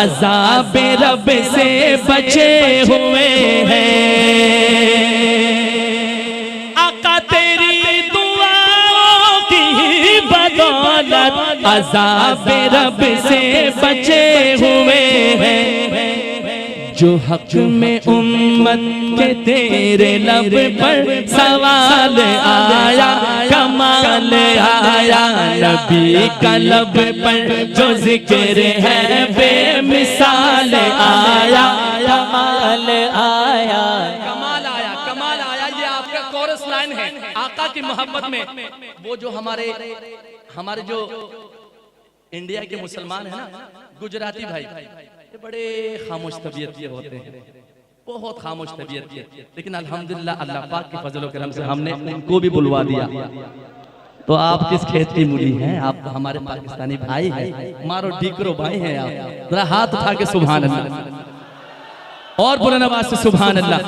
عذاب رب سے بچے ہوئے ہیں۔ آقا تیری دعاؤں کی بدولت عذاب رب سے بچے ہوئے ہیں۔ جو حق میں امت کے تیرے لب پر سوال آیا، کمال آیا، نبی کا لب پر جو ذکر ہے بے مثال آیا، کمال آیا، کمال آیا، کمال آیا۔ یہ آپ کا کورس لائن ہے آقا کی محبت میں۔ وہ جو ہمارے جو انڈیا کے مسلمان ہیں نا، گجراتی بھائی، یہ بڑے خاموش طبیعت کے ہوتے ہیں، بہت خاموش طبیعت کے، لیکن الحمدللہ اللہ پاک کے فضل و کرم سے ہم نے ان کو بھی بلوا دیا۔ تو آپ کس کھیت کی مولی ہیں؟ آپ تو ہمارے پاکستانی بھائی ہیں، مارو ڈیکرو بھائی ہیں آپ۔ ذرا ہاتھ اٹھا کے سبحان اللہ اور بلند آواز سے سبحان اللہ۔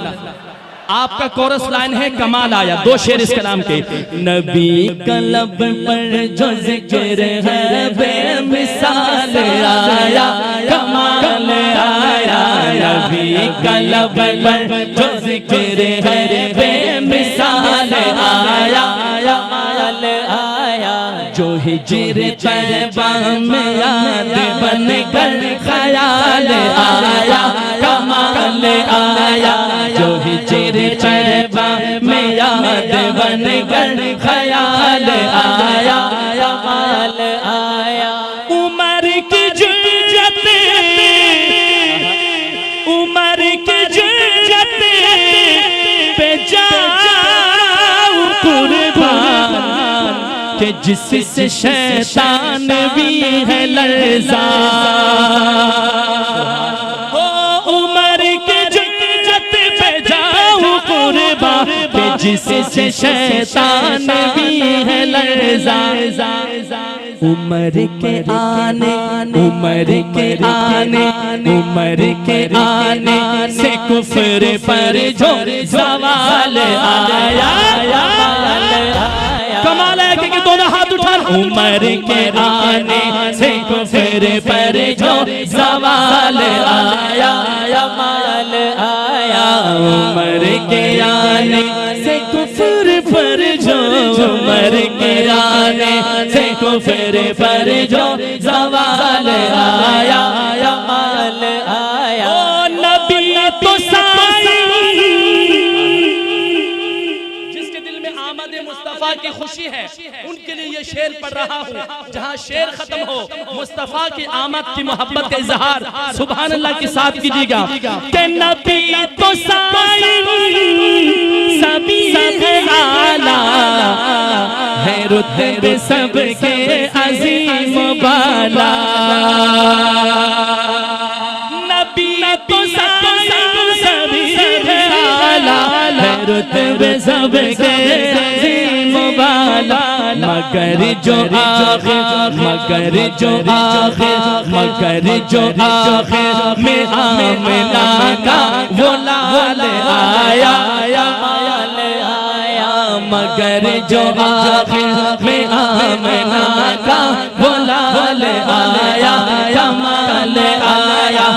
آپ کا کورس لائن ہے کمال آیا۔ دو شعر اس کلام کے۔ نبی کا لب پر جو ذکر ہے بے مثال آیا، کمال آیا، نبی کا لب پر جو ذکر ہے بے مثال آیا، کمال آیا، جو ہجر طیبہ میں یاد بن کر خیال آیا، کمال آیا، جو ہجر طیبہ میں یاد بن کر خیال آیا، کمال آیا۔ عمر کی جرأت، عمر کی جرأت پہ جاؤ قربان، کہ جس سے شیطان بھی ہے لرزاں۔ عمر کی جرأت پہ جاؤ قربان، کہ جس سے شیطان بھی ہے لرزاں۔ عمر کے آنے، عمر کے آنے، عمر کے آنے سے کفر پر جو زوال آیا، کمال ہے کہ دونوں ہاتھ اٹھانا۔ عمر کے آنے سے کفر پر جو زوال آیا، کمال آیا، عمر کے آنے سے کفر پر جو، عمر کے آنے سے کفر پر جو زوال آیا، کمال آیا۔ او نبی تو سائی، جس کے دل میں آمد مصطفیٰ کی خوشی ہے، ان کے لیے یہ شعر پڑھ رہا ہوں۔ جہاں شعر ختم ہو، مصطفیٰ کی آمد کی محبت کا اظہار سبحان اللہ کے ساتھ کیجیے گا کہ نبی تو سائی سبھی ہے اعلیٰ، ہے رتبے سب کے عظیم بالا۔ نبی تو سائی سبھی ہے اعلیٰ، ہے رتبے سب کے عظیم بالا، مگر جو آخر، مگر جو آخر، مگر جو آخر میں آمنہ کا وہ لال آیا، کمال آیا، مگر جو آخر میں آمنہ کا وہ لال آیا، کمال آیا۔